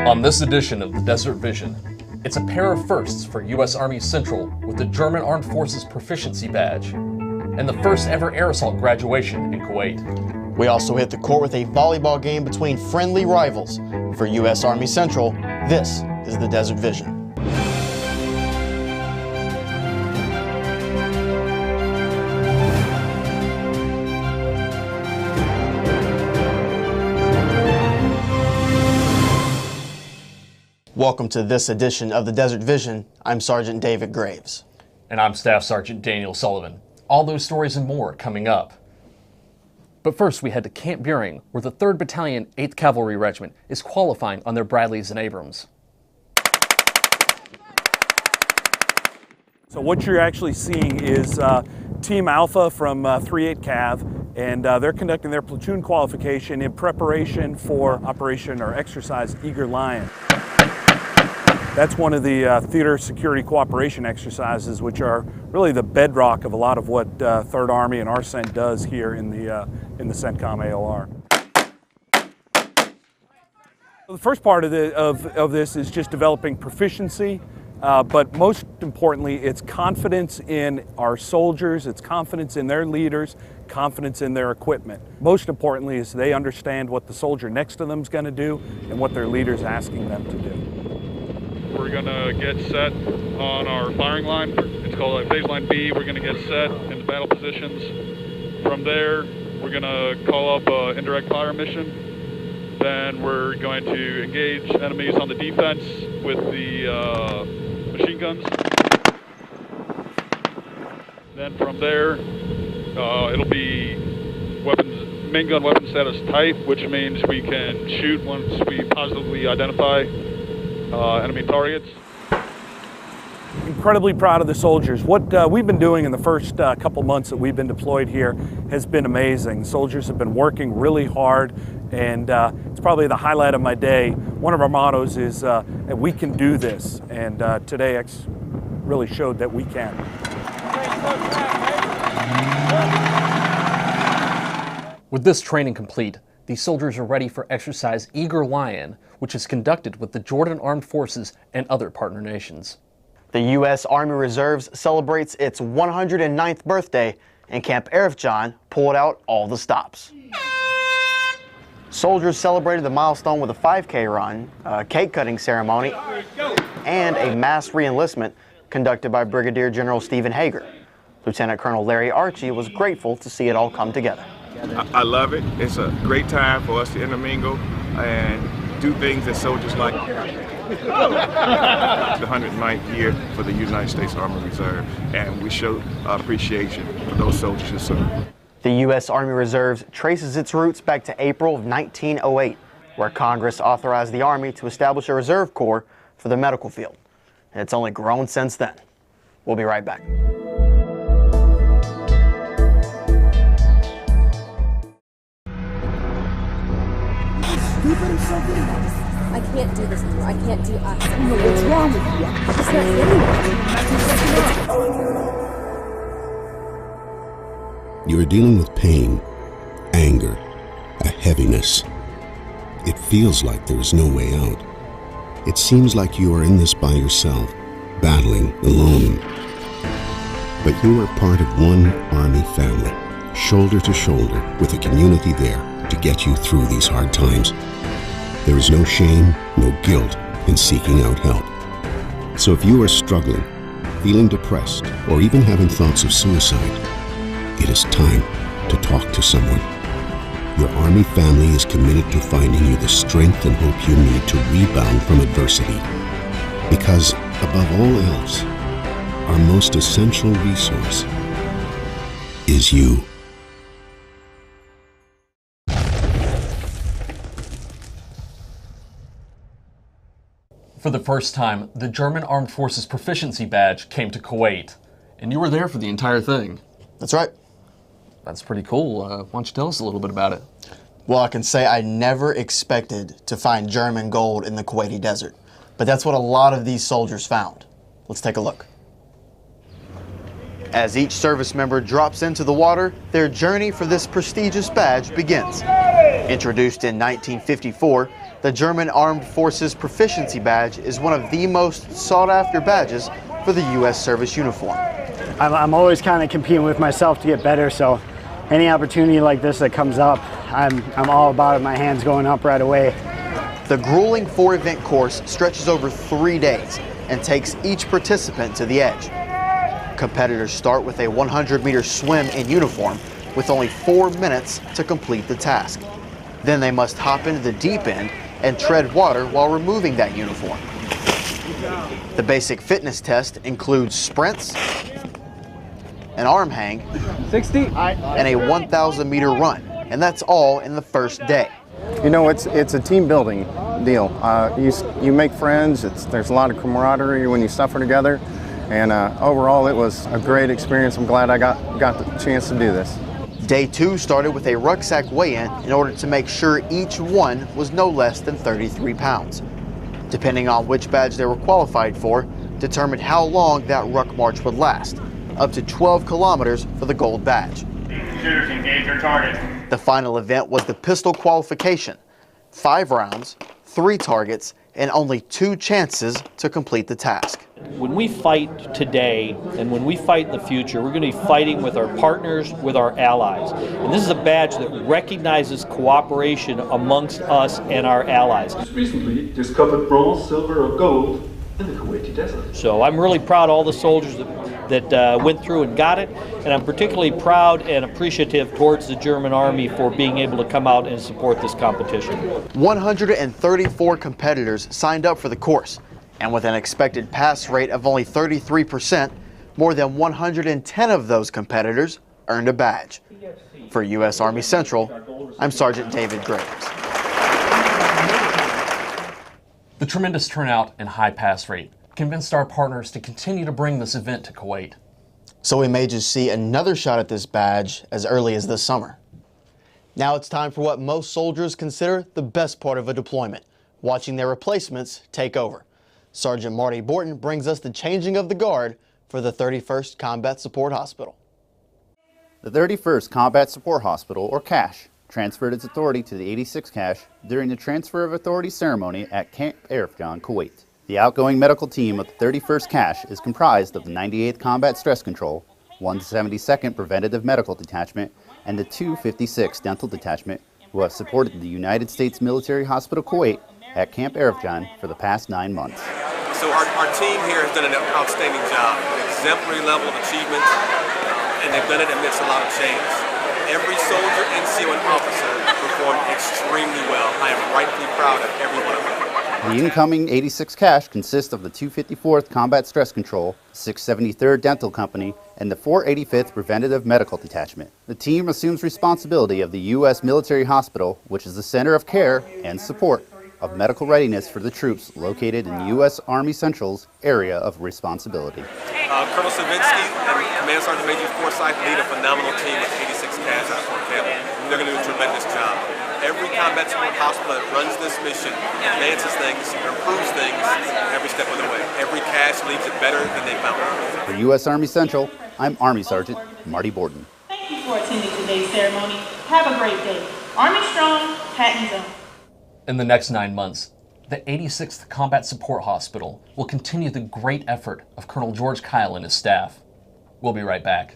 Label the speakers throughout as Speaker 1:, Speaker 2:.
Speaker 1: On this edition of the Desert Vision, it's a pair of firsts for U.S. Army Central with the German Armed Forces Proficiency Badge, and the first ever air assault graduation in Kuwait.
Speaker 2: We also hit the court with a volleyball game between friendly rivals. For U.S. Army Central, this is the Desert Vision. Welcome to this edition of the Desert Vision. I'm Sergeant David Graves.
Speaker 1: And I'm Staff Sergeant Daniel Sullivan. All those stories and more coming up. But first we head to Camp Buring, where the 3rd Battalion, 8th Cavalry Regiment is qualifying on their Bradleys and Abrams.
Speaker 3: So what you're actually seeing is Team Alpha from 3/8 Cav, and they're conducting their platoon qualification in preparation for Operation or Exercise Eager Lion. That's one of the theater security cooperation exercises, which are really the bedrock of a lot of what 3rd Army and our CENT does here in the CENTCOM AOR. The first part of this is just developing proficiency, but most importantly, it's confidence in our soldiers, it's confidence in their leaders, confidence in their equipment. Most importantly is they understand what the soldier next to them is going to do and what their leader's asking them to do.
Speaker 4: We're going to get set on our firing line. It's called phase line B. We're going to get set in the battle positions. From there, we're going to call up an indirect fire mission. Then we're going to engage enemies on the defense with the machine guns. Then from there, it'll be main gun weapon status tight, which means we can shoot once we positively identify enemy targets.
Speaker 3: Incredibly proud of the soldiers. What we've been doing in the first couple months that we've been deployed here has been amazing. Soldiers have been working really hard, and it's probably the highlight of my day. One of our mottos is that we can do this, and today X really showed that we can.
Speaker 1: With this training complete, these soldiers are ready for Exercise Eager Lion, which is conducted with the Jordan Armed Forces and other partner nations.
Speaker 2: The U.S. Army Reserves celebrates its 109th birthday, and Camp Arifjan pulled out all the stops. Soldiers celebrated the milestone with a 5K run, a cake-cutting ceremony, and a mass re-enlistment conducted by Brigadier General Stephen Hager. Lieutenant Colonel Larry Archie was grateful to see it all come together.
Speaker 5: I love it. It's a great time for us to intermingle and do things that soldiers like. It's the 109th year for the United States Army Reserve, and we show our appreciation for those soldiers who serve.
Speaker 2: The U.S. Army Reserves traces its roots back to April of 1908, where Congress authorized the Army to establish a reserve corps for the medical field. And it's only grown since then. We'll be right back.
Speaker 6: I can't do this anymore. I can't do us. What's wrong with you? It's not anyone.
Speaker 7: You are dealing with pain, anger, a heaviness. It feels like there is no way out. It seems like you are in this by yourself, battling alone. But you are part of one Army family, shoulder to shoulder with a community there to get you through these hard times. There is no shame, no guilt in seeking out help. So if you are struggling, feeling depressed, or even having thoughts of suicide, it is time to talk to someone. Your Army family is committed to finding you the strength and hope you need to rebound from adversity. Because, above all else, our most essential resource is you.
Speaker 1: For the first time, the German Armed Forces Proficiency Badge came to Kuwait, and you were there for the entire thing.
Speaker 2: That's right.
Speaker 1: That's pretty cool. Why don't you tell us a little bit about it?
Speaker 2: Well, I can say I never expected to find German gold in the Kuwaiti desert, but that's what a lot of these soldiers found. Let's take a look. As each service member drops into the water, their journey for this prestigious badge begins. Introduced in 1954, the German Armed Forces Proficiency Badge is one of the most sought-after badges for the U.S. service uniform.
Speaker 8: I'm always kind of competing with myself to get better, so any opportunity like this that comes up, I'm all about it. My hand's going up right away.
Speaker 2: The grueling 4-event course stretches over 3 days and takes each participant to the edge. Competitors start with a 100-meter swim in uniform with only 4 minutes to complete the task. Then they must hop into the deep end and tread water while removing that uniform. The basic fitness test includes sprints, an arm hang, 60, and a 1,000-meter run, and that's all in the first day.
Speaker 9: You know, it's a team building deal. You make friends. There's a lot of camaraderie when you suffer together, and overall it was a great experience. I'm glad I got the chance to do this.
Speaker 2: Day 2 started with a rucksack weigh-in in order to make sure each one was no less than 33 pounds. Depending on which badge they were qualified for, determined how long that ruck march would last, up to 12 kilometers for the gold badge.
Speaker 10: Shooters engage their target.
Speaker 2: The final event was the pistol qualification. 5 rounds, 3 targets, and only 2 chances to complete the task.
Speaker 11: When we fight today and when we fight in the future, we're going to be fighting with our partners, with our allies. And this is a badge that recognizes cooperation amongst us and our allies.
Speaker 12: Just recently discovered bronze, silver, or gold in the Kuwaiti desert.
Speaker 11: So I'm really proud of all the soldiers that went through and got it, and I'm particularly proud and appreciative towards the German Army for being able to come out and support this competition.
Speaker 2: 134 competitors signed up for the course, and with an expected pass rate of only 33%, more than 110 of those competitors earned a badge. For U.S. Army Central, I'm Sergeant David Graves.
Speaker 1: The tremendous turnout and high pass rate convinced our partners to continue to bring this event to Kuwait.
Speaker 2: So we may just see another shot at this badge as early as this summer. Now it's time for what most soldiers consider the best part of a deployment, watching their replacements take over. Sergeant Marty Borton brings us the changing of the guard for the 31st Combat Support Hospital.
Speaker 13: The 31st Combat Support Hospital, or CASH, transferred its authority to the 86th CASH during the transfer of authority ceremony at Camp Arifjan, Kuwait. The outgoing medical team of the 31st CASH is comprised of the 98th Combat Stress Control, 172nd Preventative Medical Detachment, and the 256th Dental Detachment, who have supported the United States Military Hospital Kuwait at Camp Arifjan for the past 9 months.
Speaker 14: So our team here has done an outstanding job, exemplary level of achievement, and they've done it amidst a lot of change. Every soldier, NCO, and officer performed extremely well. I am rightfully proud of every one of them.
Speaker 13: The incoming 86th CASH consists of the 254th Combat Stress Control, 673rd Dental Company, and the 485th Preventative Medical Detachment. The team assumes responsibility of the U.S. Military Hospital, which is the center of care and support of medical readiness for the troops located in U.S. Army Central's area of responsibility.
Speaker 14: Colonel Savinsky and Command Sergeant Major Forsyth lead a phenomenal team with 86 CAS out on camp. They're going to do a tremendous job. Every combat support hospital that runs this mission advances things, improves things every step of the way. Every CAS leaves it better than they found it.
Speaker 13: For U.S. Army Central, I'm Army Sergeant Marty Borton.
Speaker 15: Thank you for attending today's ceremony. Have a great day. Army strong, Patton's own.
Speaker 1: In the next 9 months, the 86th Combat Support Hospital will continue the great effort of Colonel George Kyle and his staff. We'll be right back.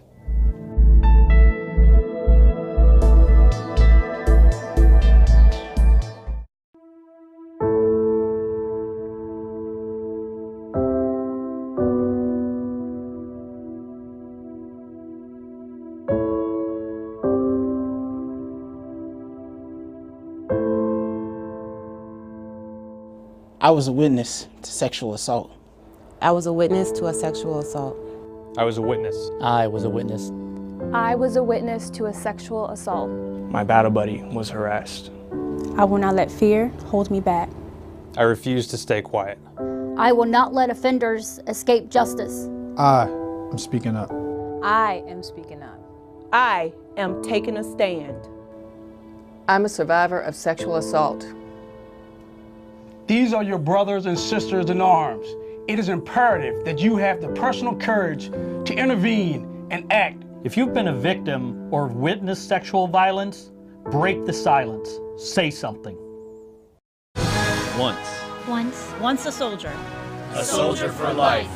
Speaker 16: I was a witness to sexual assault.
Speaker 17: I was a witness to a sexual assault.
Speaker 18: I was a witness.
Speaker 19: I was a witness.
Speaker 20: I was a witness to a sexual assault.
Speaker 18: My battle buddy was harassed.
Speaker 21: I will not let fear hold me back.
Speaker 18: I refuse to stay quiet.
Speaker 22: I will not let offenders escape justice.
Speaker 23: I am speaking up.
Speaker 24: I am speaking up. I am taking a stand.
Speaker 25: I'm a survivor of sexual assault.
Speaker 26: These are your brothers and sisters in arms. It is imperative that you have the personal courage to intervene and act.
Speaker 19: If you've been a victim or witnessed sexual violence, break the silence.
Speaker 3: Say something.
Speaker 4: Once.
Speaker 5: Once a soldier.
Speaker 4: A soldier for life.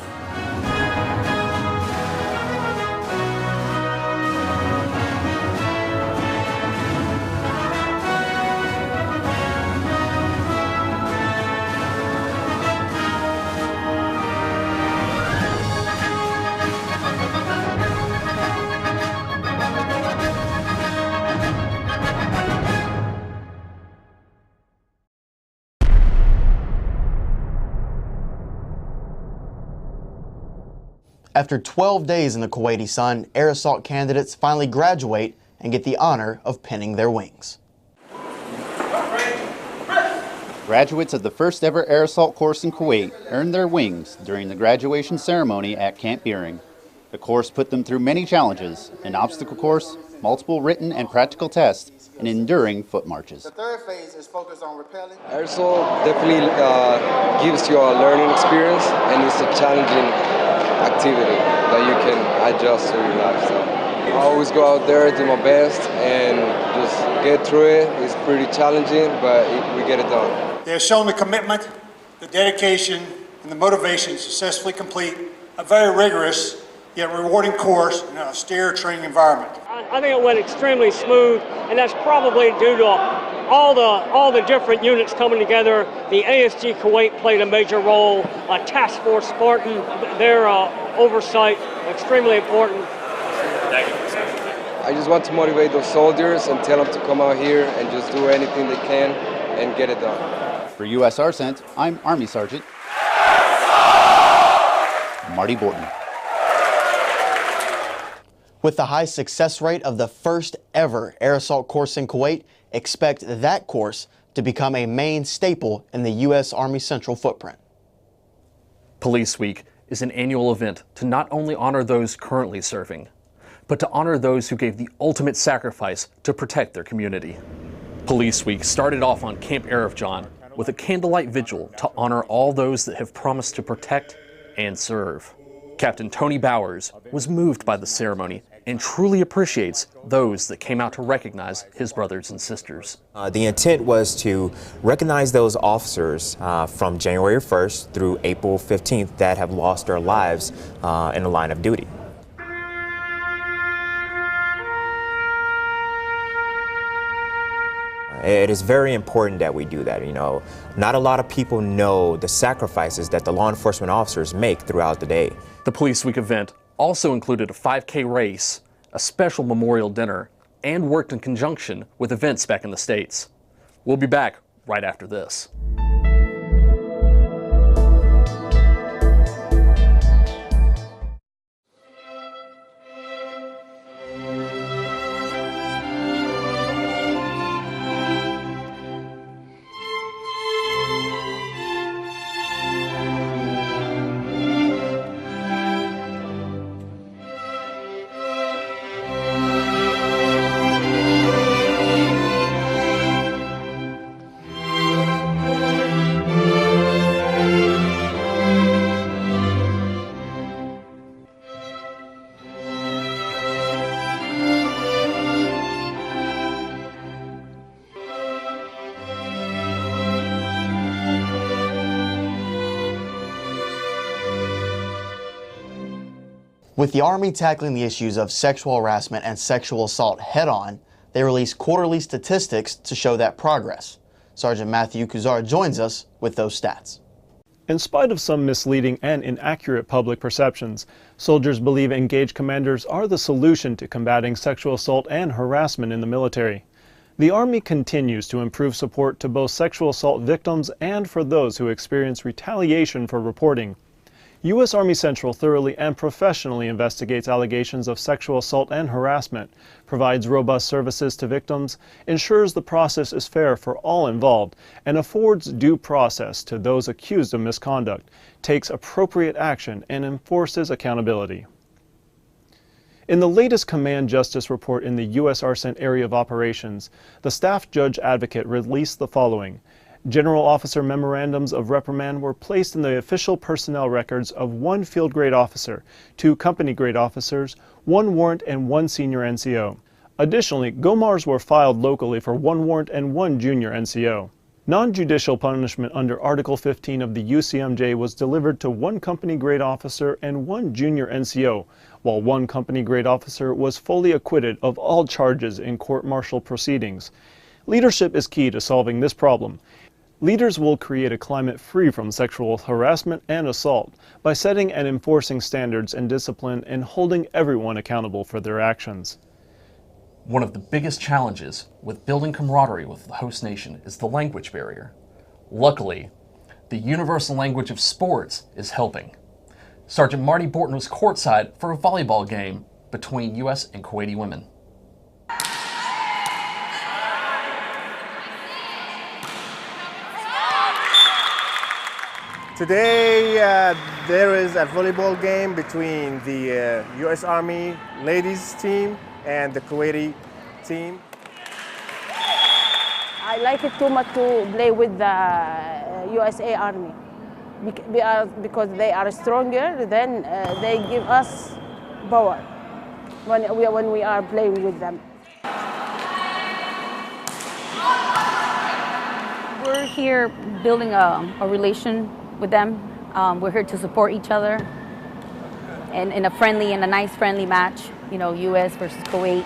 Speaker 2: After 12 days in the Kuwaiti sun, air assault candidates finally graduate and get the honor of pinning their wings.
Speaker 13: Graduates of the first ever air assault course in Kuwait earned their wings during the graduation ceremony at Camp Buehring. The course put them through many challenges, an obstacle course, multiple written and practical tests, and enduring foot marches.
Speaker 6: The third phase is focused on rappelling.
Speaker 7: Air assault definitely gives you a learning experience, and it's a challenging activity that you can adjust to your lifestyle. I always go out there, do my best, and just get through it. It's pretty challenging, but we get it done.
Speaker 6: They have shown the commitment, the dedication, and the motivation to successfully complete a very rigorous yet rewarding course in an austere training environment.
Speaker 19: I think it went extremely smooth, and that's probably due to all the different units coming together. The ASG Kuwait played a major role. Task Force Spartan, their oversight, extremely important.
Speaker 7: I just want to motivate those soldiers and tell them to come out here and just do anything they can and get it done.
Speaker 13: For U.S. ARCENT, I'm Army Sergeant Marty Borton.
Speaker 2: With the high success rate of the first ever air assault course in Kuwait, expect that course to become a main staple in the U.S. Army Central footprint.
Speaker 1: Police Week is an annual event to not only honor those currently serving, but to honor those who gave the ultimate sacrifice to protect their community. Police Week started off on Camp Arifjan with a candlelight vigil to honor all those that have promised to protect and serve. Captain Tony Bowers was moved by the ceremony and truly appreciates those that came out to recognize his brothers and sisters.
Speaker 27: The intent was to recognize those officers from January 1st through April 15th that have lost their lives in the line of duty. It is very important that we do that. You know, not a lot of people know the sacrifices that the law enforcement officers make throughout the day.
Speaker 1: The Police Week event also included a 5K race, a special memorial dinner, and worked in conjunction with events back in the States. We'll be back right after this.
Speaker 2: With the Army tackling the issues of sexual harassment and sexual assault head-on, they release quarterly statistics to show that progress. Sergeant Matthew Kuzar joins us with those stats.
Speaker 28: In spite of some misleading and inaccurate public perceptions, soldiers believe engaged commanders are the solution to combating sexual assault and harassment in the military. The Army continues to improve support to both sexual assault victims and for those who experience retaliation for reporting. U.S. Army Central thoroughly and professionally investigates allegations of sexual assault and harassment, provides robust services to victims, ensures the process is fair for all involved, and affords due process to those accused of misconduct, takes appropriate action, and enforces accountability. In the latest Command Justice Report in the U.S. ARCENT Area of Operations, the Staff Judge Advocate released the following. General Officer memorandums of reprimand were placed in the official personnel records of 1 field grade officer, 2 company grade officers, 1 warrant, and 1 senior NCO. Additionally, GOMARs were filed locally for 1 warrant and 1 junior NCO. Non-judicial punishment under Article 15 of the UCMJ was delivered to 1 company grade officer and 1 junior NCO, while 1 company grade officer was fully acquitted of all charges in court-martial proceedings. Leadership is key to solving this problem. Leaders will create a climate free from sexual harassment and assault by setting and enforcing standards and discipline and holding everyone accountable for their actions.
Speaker 1: One of the biggest challenges with building camaraderie with the host nation is the language barrier. Luckily, the universal language of sports is helping. Sergeant Marty Borton was courtside for a volleyball game between U.S. and Kuwaiti women.
Speaker 3: Today there is a volleyball game between the U.S. Army ladies team and the Kuwaiti team.
Speaker 22: I like it too much to play with the USA Army because they are stronger, then they give us power when we are playing with them.
Speaker 8: We're here building a relation with them. We're here to support each other and in a nice friendly match, you know, US versus Kuwait.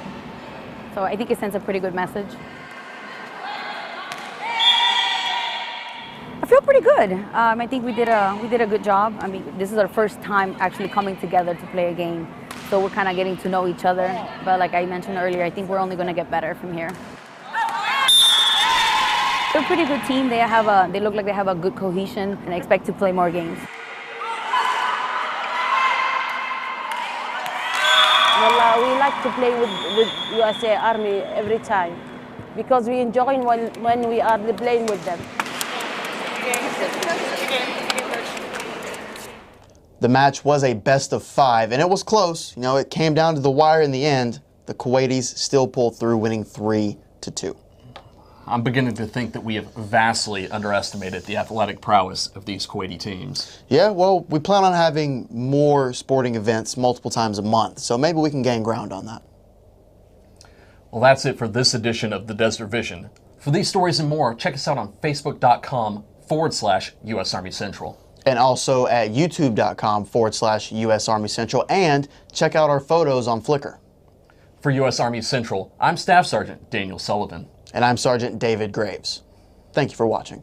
Speaker 8: So I think it sends a pretty good message. I feel pretty good. I think we did a good job. I mean, this is our first time actually coming together to play a game. So we're kind of getting to know each other. But like I mentioned earlier, I think we're only going to get better from here. They're a pretty good team. They look like they have a good cohesion, and I expect to play more games.
Speaker 22: Well, we like to play with USA Army every time because we enjoy when we are playing with them.
Speaker 2: The match was a best of 5, and it was close. You know, it came down to the wire in the end. The Kuwaitis still pulled through, winning 3-2.
Speaker 1: I'm beginning to think that we have vastly underestimated the athletic prowess of these Kuwaiti teams.
Speaker 2: Yeah, well, we plan on having more sporting events multiple times a month, so maybe we can gain ground on that.
Speaker 1: Well, that's it for this edition of the Desert Vision. For these stories and more, check us out on Facebook.com/US Army Central.
Speaker 2: And also at YouTube.com/US Army Central, and check out our photos on Flickr.
Speaker 1: For US Army Central, I'm Staff Sergeant Daniel Sullivan.
Speaker 2: And I'm Sergeant David Graves. Thank you for watching.